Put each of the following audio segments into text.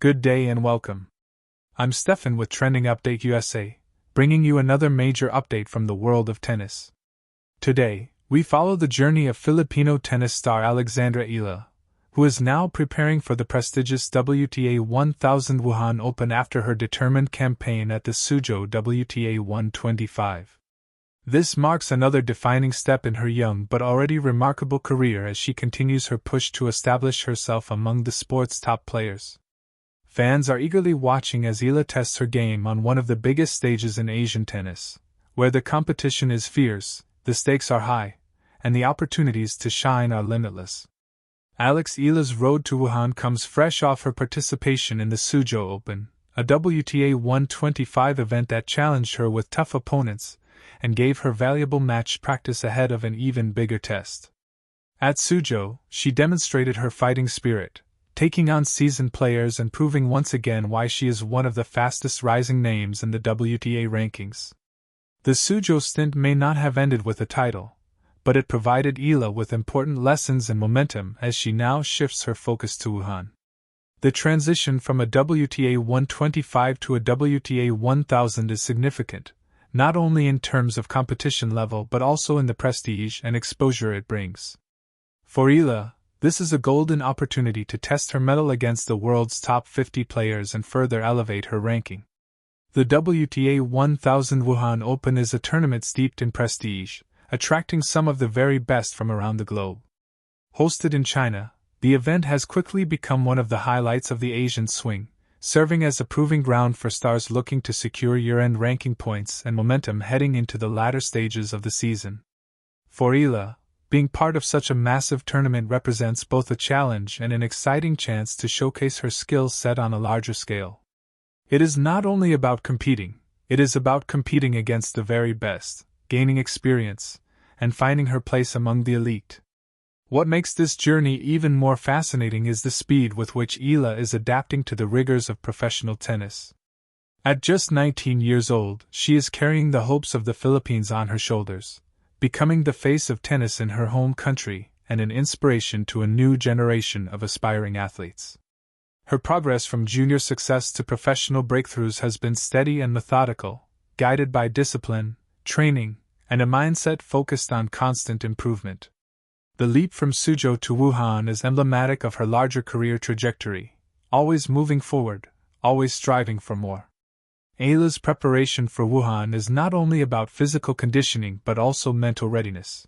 Good day and welcome. I'm Stefan with Trending Update USA, bringing you another major update from the world of tennis. Today, we follow the journey of Filipino tennis star Alexandra Eala, who is now preparing for the prestigious WTA 1000 Wuhan Open after her determined campaign at the Suzhou WTA 125. This marks another defining step in her young but already remarkable career as she continues her push to establish herself among the sport's top players. Fans are eagerly watching as Eala tests her game on one of the biggest stages in Asian tennis, where the competition is fierce, the stakes are high, and the opportunities to shine are limitless. Eala's road to Wuhan comes fresh off her participation in the Suzhou Open, a WTA 125 event that challenged her with tough opponents and gave her valuable match practice ahead of an even bigger test. At Sujo, she demonstrated her fighting spirit, taking on seasoned players and proving once again why she is one of the fastest rising names in the WTA rankings. The Suzhou stint may not have ended with a title, but it provided Eala with important lessons and momentum as she now shifts her focus to Wuhan. The transition from a WTA 125 to a WTA 1000 is significant, not only in terms of competition level but also in the prestige and exposure it brings. For Eala, this is a golden opportunity to test her mettle against the world's top 50 players and further elevate her ranking. The WTA 1000 Wuhan Open is a tournament steeped in prestige, attracting some of the very best from around the globe. Hosted in China, the event has quickly become one of the highlights of the Asian swing, serving as a proving ground for stars looking to secure year-end ranking points and momentum heading into the latter stages of the season. For Eala, being part of such a massive tournament represents both a challenge and an exciting chance to showcase her skill set on a larger scale. It is not only about competing, it is about competing against the very best, gaining experience, and finding her place among the elite. What makes this journey even more fascinating is the speed with which Eala is adapting to the rigors of professional tennis. At just 19 years old, she is carrying the hopes of the Philippines on her shoulders, becoming the face of tennis in her home country and an inspiration to a new generation of aspiring athletes. Her progress from junior success to professional breakthroughs has been steady and methodical, guided by discipline, training, and a mindset focused on constant improvement. The leap from Suzhou to Wuhan is emblematic of her larger career trajectory, always moving forward, always striving for more. Eala's preparation for Wuhan is not only about physical conditioning but also mental readiness.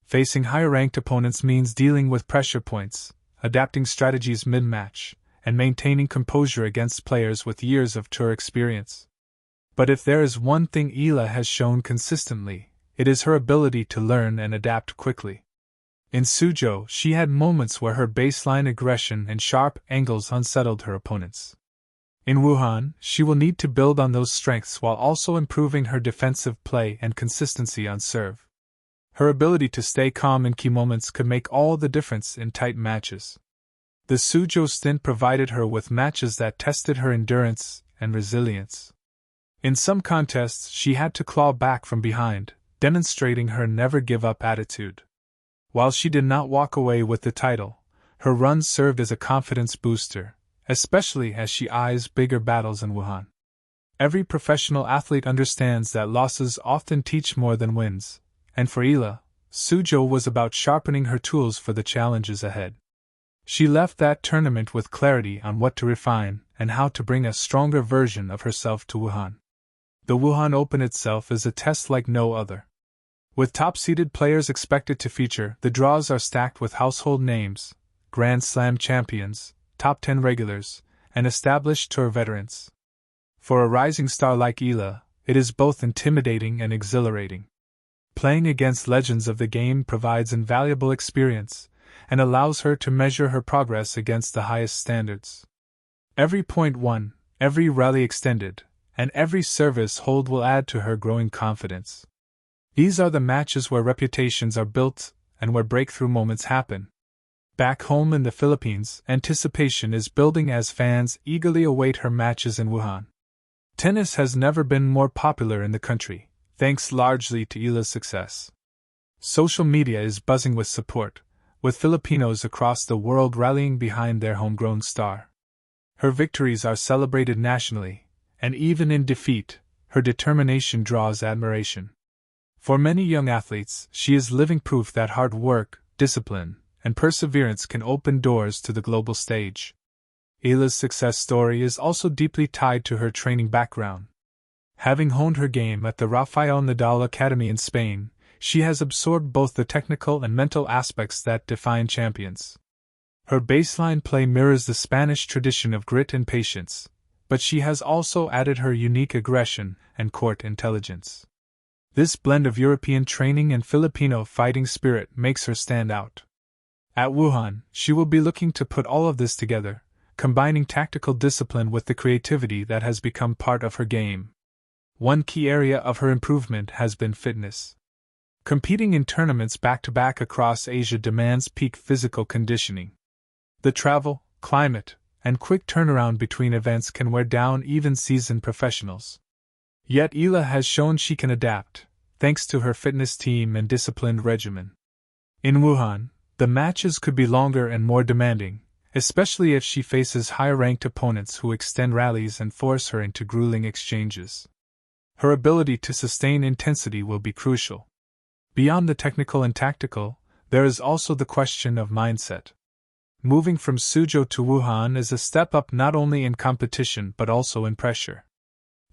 Facing higher-ranked opponents means dealing with pressure points, adapting strategies mid-match, and maintaining composure against players with years of tour experience. But if there is one thing Eala has shown consistently, it is her ability to learn and adapt quickly. In Suzhou, she had moments where her baseline aggression and sharp angles unsettled her opponents. In Wuhan, she will need to build on those strengths while also improving her defensive play and consistency on serve. Her ability to stay calm in key moments could make all the difference in tight matches. The Suzhou stint provided her with matches that tested her endurance and resilience. In some contests, she had to claw back from behind, demonstrating her never-give-up attitude. While she did not walk away with the title, her runs served as a confidence booster, especially as she eyes bigger battles in Wuhan. Every professional athlete understands that losses often teach more than wins, and for Eala, Suzhou was about sharpening her tools for the challenges ahead. She left that tournament with clarity on what to refine and how to bring a stronger version of herself to Wuhan. The Wuhan Open itself is a test like no other. With top-seeded players expected to feature, the draws are stacked with household names, Grand Slam champions, top 10 regulars, and established tour veterans. For a rising star like Eala, it is both intimidating and exhilarating. Playing against legends of the game provides invaluable experience, and allows her to measure her progress against the highest standards. Every point won, every rally extended, and every service hold will add to her growing confidence. These are the matches where reputations are built and where breakthrough moments happen. Back home in the Philippines, anticipation is building as fans eagerly await her matches in Wuhan. Tennis has never been more popular in the country, thanks largely to Eala's success. Social media is buzzing with support, with Filipinos across the world rallying behind their homegrown star. Her victories are celebrated nationally, and even in defeat, her determination draws admiration. For many young athletes, she is living proof that hard work, discipline, and perseverance can open doors to the global stage. Eala's success story is also deeply tied to her training background. Having honed her game at the Rafael Nadal Academy in Spain, she has absorbed both the technical and mental aspects that define champions. Her baseline play mirrors the Spanish tradition of grit and patience, but she has also added her unique aggression and court intelligence. This blend of European training and Filipino fighting spirit makes her stand out. At Wuhan, she will be looking to put all of this together, combining tactical discipline with the creativity that has become part of her game. One key area of her improvement has been fitness. Competing in tournaments back-to-back across Asia demands peak physical conditioning. The travel, climate, and quick turnaround between events can wear down even seasoned professionals. Yet Eala has shown she can adapt, thanks to her fitness team and disciplined regimen. In Wuhan, the matches could be longer and more demanding, especially if she faces higher-ranked opponents who extend rallies and force her into grueling exchanges. Her ability to sustain intensity will be crucial. Beyond the technical and tactical, there is also the question of mindset. Moving from Suzhou to Wuhan is a step up not only in competition but also in pressure.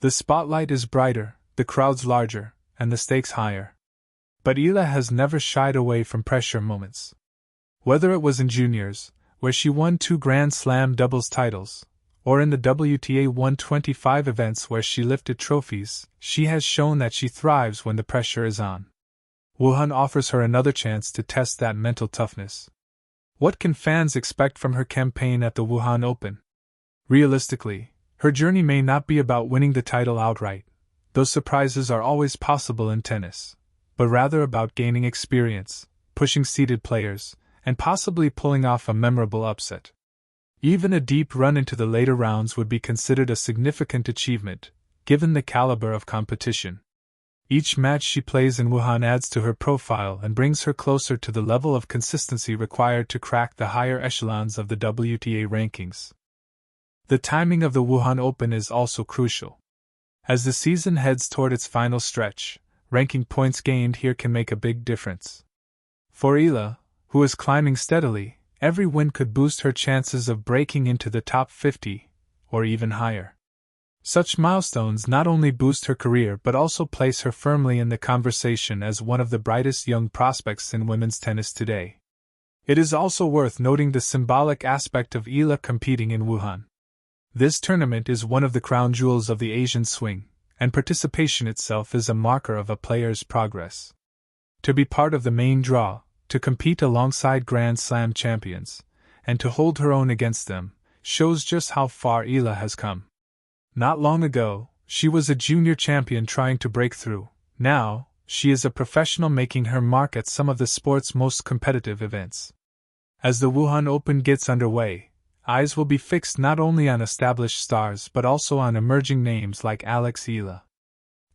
The spotlight is brighter, the crowds larger, and the stakes higher. But Eala has never shied away from pressure moments. Whether it was in juniors, where she won 2 Grand Slam doubles titles, or in the WTA 125 events where she lifted trophies, she has shown that she thrives when the pressure is on. Wuhan offers her another chance to test that mental toughness. What can fans expect from her campaign at the Wuhan Open? Realistically, her journey may not be about winning the title outright, though surprises are always possible in tennis, but rather about gaining experience, pushing seeded players, and possibly pulling off a memorable upset. Even a deep run into the later rounds would be considered a significant achievement, given the caliber of competition. Each match she plays in Wuhan adds to her profile and brings her closer to the level of consistency required to crack the higher echelons of the WTA rankings. The timing of the Wuhan Open is also crucial. As the season heads toward its final stretch, ranking points gained here can make a big difference. For Eala, who is climbing steadily, every win could boost her chances of breaking into the top 50, or even higher. Such milestones not only boost her career but also place her firmly in the conversation as one of the brightest young prospects in women's tennis today. It is also worth noting the symbolic aspect of Eala competing in Wuhan. This tournament is one of the crown jewels of the Asian swing, and participation itself is a marker of a player's progress. To be part of the main draw, to compete alongside Grand Slam champions, and to hold her own against them, shows just how far Eala has come. Not long ago, she was a junior champion trying to break through. Now, she is a professional making her mark at some of the sport's most competitive events. As the Wuhan Open gets underway, eyes will be fixed not only on established stars but also on emerging names like Alex Eala.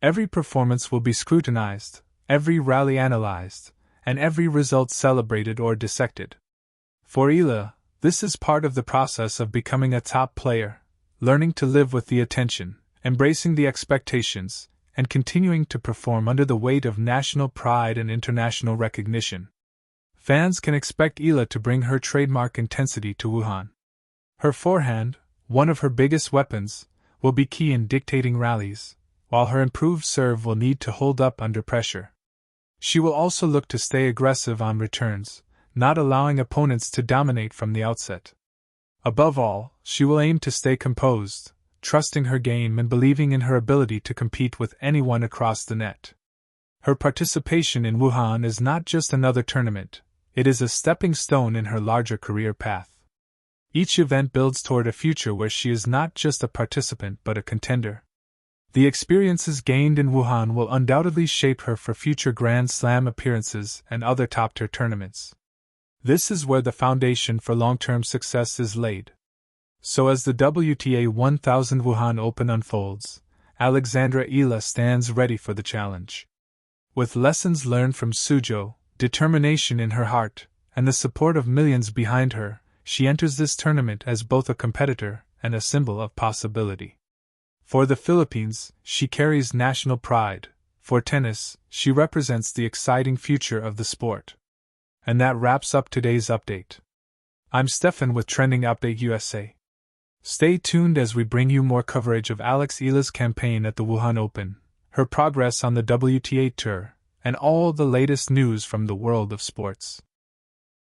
Every performance will be scrutinized, every rally analyzed, and every result celebrated or dissected. For Eala, this is part of the process of becoming a top player, learning to live with the attention, embracing the expectations, and continuing to perform under the weight of national pride and international recognition. Fans can expect Eala to bring her trademark intensity to Wuhan. Her forehand, one of her biggest weapons, will be key in dictating rallies, while her improved serve will need to hold up under pressure. She will also look to stay aggressive on returns, not allowing opponents to dominate from the outset. Above all, she will aim to stay composed, trusting her game and believing in her ability to compete with anyone across the net. Her participation in Wuhan is not just another tournament, it is a stepping stone in her larger career path. Each event builds toward a future where she is not just a participant but a contender. The experiences gained in Wuhan will undoubtedly shape her for future Grand Slam appearances and other top-tier tournaments. This is where the foundation for long-term success is laid. So as the WTA 1000 Wuhan Open unfolds, Alexandra Eala stands ready for the challenge. With lessons learned from Sujo, determination in her heart, and the support of millions behind her, she enters this tournament as both a competitor and a symbol of possibility. For the Philippines, she carries national pride. For tennis, she represents the exciting future of the sport. And that wraps up today's update. I'm Stefan with Trending Update USA. Stay tuned as we bring you more coverage of Eala's campaign at the Wuhan Open, her progress on the WTA Tour, and all the latest news from the world of sports.